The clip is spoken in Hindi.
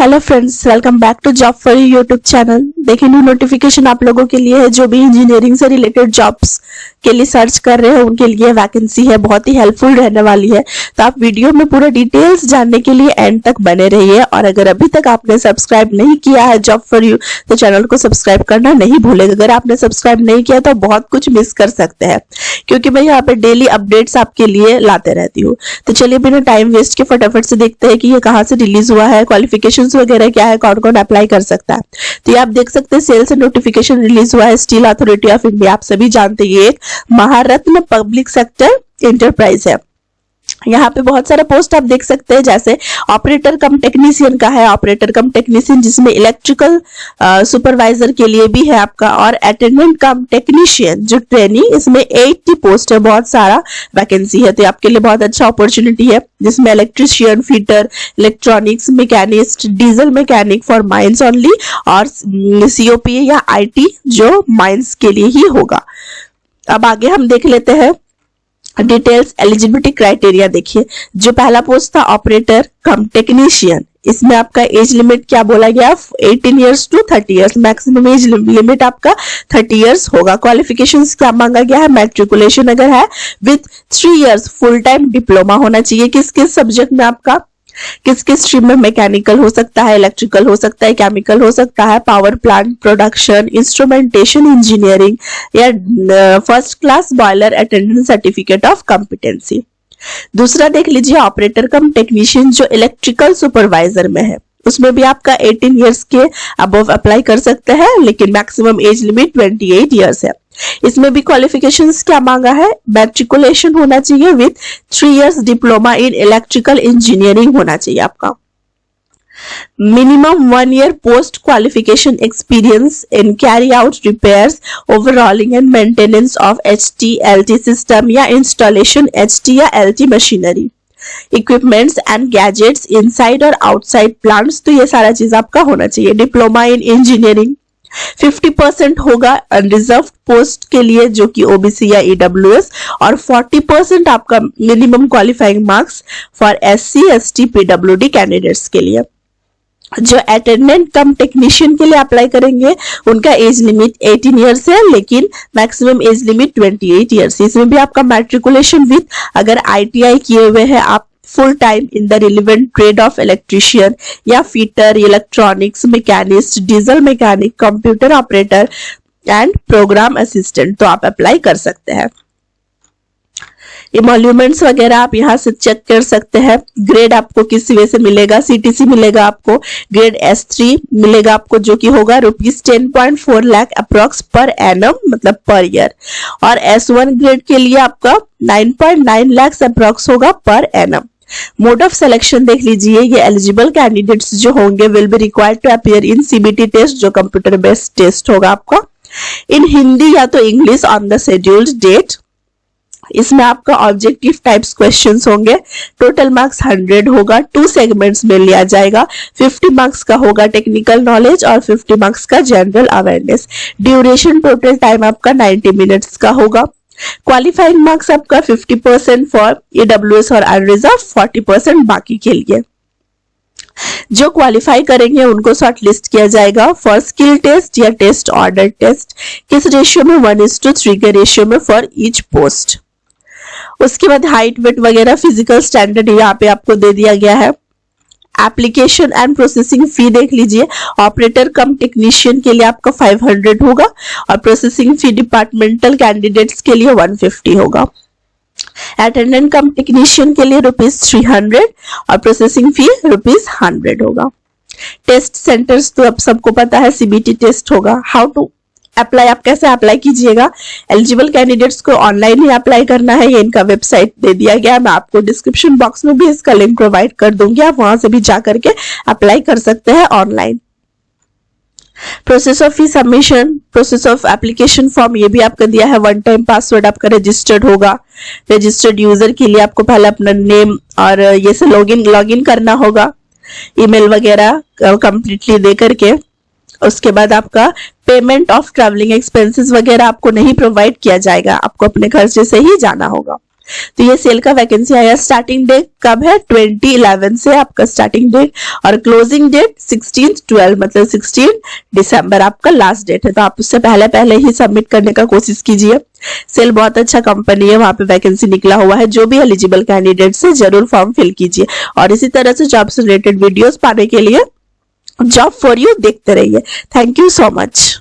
Hello friends, welcome back to job for you YouTube channel. देखिए, न्यू नोटिफिकेशन आप लोगों के लिए है जो भी इंजीनियरिंग से रिलेटेड जॉब्स के लिए सर्च कर रहे हैं उनके लिए वैकेंसी है, बहुत ही हेल्पफुल रहने वाली है। तो आप वीडियो में पूरा डिटेल्स जानने के लिए एंड तक बने रहिए। और अगर अभी तक आपने सब्सक्राइब नहीं किया है जॉब फॉर यू तो चैनल को सब्सक्राइब करना नहीं भूलेगा। अगर आपने सब्सक्राइब नहीं किया तो बहुत कुछ मिस कर सकते हैं, क्योंकि मैं यहाँ पे डेली अपडेट्स आपके लिए लाते रहती हूँ। तो चलिए बिना टाइम वेस्ट के फटाफट से देखते हैं कि ये कहाँ से रिलीज हुआ है, क्वालिफिकेशंस वगैरह क्या है, कौन कौन अप्लाई कर सकता है। तो ये आप देख सकते हैं, सेल से नोटिफिकेशन रिलीज हुआ है। स्टील अथॉरिटी ऑफ इंडिया, आप सभी जानते हैं ये एक महारत्न पब्लिक सेक्टर इंटरप्राइज है। यहाँ पे बहुत सारा पोस्ट आप देख सकते हैं, जैसे ऑपरेटर कम टेक्नीशियन का है, ऑपरेटर कम टेक्नीशियन जिसमें इलेक्ट्रिकल सुपरवाइजर के लिए भी है आपका, और अटेंडेंट कम टेक्नीशियन जो ट्रेनिंग, इसमें 80 पोस्ट है, बहुत सारा वैकेंसी है। तो आपके लिए बहुत अच्छा अपॉर्चुनिटी है, जिसमें electrician, fitter, electronics machinist, diesel mechanic for mines only, और सीओपी या आईटी जो माइंस के लिए ही होगा। अब आगे हम देख लेते हैं डिटेल्स। एलिजिबिलिटी क्राइटेरिया देखिए, जो पहला पोस्ट था ऑपरेटर कम टेक्नीशियन, इसमें आपका एज लिमिट क्या बोला गया, 18 years to 30 years, maximum age limit आपका 30 इयर्स होगा। क्वालिफिकेशंस क्या मांगा गया है, मैट्रिकुलेशन अगर है with 3 years full time diploma होना चाहिए। किस किस सब्जेक्ट में आपका, किस किस स्ट्रीम में, मैकेनिकल हो सकता है, इलेक्ट्रिकल हो सकता है, केमिकल हो सकता है, power plant, production, instrumentation engineering, या first class boiler attendant certificate of competency. दूसरा देख लीजिए, ऑपरेटर कम टेक्नीशियन जो इलेक्ट्रिकल सुपरवाइजर में है, उसमें भी आपका 18 इयर्स के अबव अप्लाई कर सकते हैं, लेकिन मैक्सिमम एज लिमिट 28 इयर्स है। इसमें भी क्वालिफिकेशंस क्या मांगा है, मैट्रिकुलेशन होना चाहिए with 3 years diploma in electrical engineering होना चाहिए आपका। Minimum 1 year post qualification experience in carry out repairs, overhauling and maintenance of HT LT system या इंस्टॉलेशन HT या LT machinery, equipments and gadgets inside और आउटसाइड प्लांट्स। तो ये सारा चीज आपका होना चाहिए। डिप्लोमा इन इंजीनियरिंग 50% होगा अनरिजर्व पोस्ट के लिए जो कि ओबीसी या ईडब्ल्यूएस, और 40% आपका minimum qualifying marks for SC ST PWD candidates के लिए। जो अटेंडेंट कम टेक्नीशियन के लिए अप्लाई करेंगे उनका एज लिमिट 18 इयर्स है, लेकिन मैक्सिमम एज लिमिट 28 इयर्स। इसमें भी आपका मैट्रिकुलेशन विथ, अगर ITI किए हुए हैं आप, full time in the relevant trade of electrician या fitter, electronics machinist, diesel mechanic, computer operator and program assistant, तो आप अप्लाई कर सकते हैं। इमोल्यूमेंट्स वगैरह आप यहाँ से चेक कर सकते हैं। ग्रेड आपको किस वे से मिलेगा, CTC मिलेगा आपको, ग्रेड S3 मिलेगा आपको जो कि होगा ₹10.4 लाख अप्रोक्स पर एनम, मतलब पर ईयर, और S1 ग्रेड के लिए आपका 9.9 लाख अप्रोक्स होगा per annum. Mode of selection देख लीजिए, ये एलिजिबल कैंडिडेट्स जो होंगे will be required to appear in CBT test, जो कंप्यूटर बेस्ड टेस्ट होगा आपका, इन हिंदी या तो English on the scheduled date. इसमें आपका ऑब्जेक्टिव टाइप्स क्वेश्चंस होंगे। टोटल मार्क्स 100 होगा, 2 सेगमेंट्स में लिया जाएगा। 50 मार्क्स का होगा टेक्निकल नॉलेज और 50 मार्क्स का general awareness. Duration total time आपका 90 मिनट्स का होगा। क्वालिफाइंग मार्क्स आपका 50% फॉर EWS और अनरिजर्व, 40% बाकी के लिए। जो क्वालिफाई करेंगे उनको शॉर्ट लिस्ट किया जाएगा फॉर स्किल टेस्ट या टेस्ट ऑर्डर टेस्ट। किस रेशियो में, 1:3 के रेशियो में फॉर ईच पोस्ट। उसके बाद हाइट, वेट वगैरह फिजिकल स्टैंडर्ड यहाँ पे आपको दे दिया गया है। एप्लीकेशन एंड प्रोसेसिंग फी देख लीजिए, ऑपरेटर कम टेक्नीशियन के लिए आपका 500 होगा, और प्रोसेसिंग फी डिपार्टमेंटल कैंडिडेट्स के लिए 150 होगा। अटेंडेंट कम टेक्नीशियन के लिए ₹300 और प्रोसेसिंग फी ₹100 होगा। टेस्ट सेंटर्स तो अब सबको पता है, CBT टेस्ट होगा। हाउ टू अप्लाई, आप कैसे अप्लाई कीजिएगा, एलिजिबल कैंडिडेट्स को ऑनलाइन ही अप्लाई करना है। ये इनका वेबसाइट दे दिया गया है, मैं आपको डिस्क्रिप्शन बॉक्स में भी इसका लिंक प्रोवाइड कर दूंगी, आप वहां से भी जा करके अप्लाई कर सकते हैं online. Process of fee submission, process of application form, ये भी आपका दिया है। 1 टाइम पासवर्ड आपका रजिस्टर्ड होगा। रजिस्टर्ड यूजर के लिए आपको पहले अपना नेम और ये से लॉगिन करना होगा, ईमेल वगैरह कंप्लीटली दे करके। उसके बाद आपका पेमेंट ऑफ ट्रैवलिंग एक्सपेंसेस वगैरह आपको नहीं प्रोवाइड किया जाएगा, आपको अपने खर्चे से ही जाना होगा। तो ये सेल का वैकेंसी आया। स्टार्टिंग डेट कब है? 2011 से आपका स्टार्टिंग डेट, और क्लोजिंग डेट 16/12 मतलब 16 दिसंबर आपका लास्ट डेट है। तो आप उससे पहले पहले ही सबमिट करने का कोशिश कीजिए। सेल बहुत अच्छा कंपनी है, वहां पे वैकेंसी निकला हुआ है। जो भी एलिजिबल कैंडिडेट है जरूर फॉर्म फिल कीजिए, और इसी तरह से जॉब से रिलेटेड वीडियोस पाने के लिए जॉब फॉर यू देखते रहिए। Thank you so much.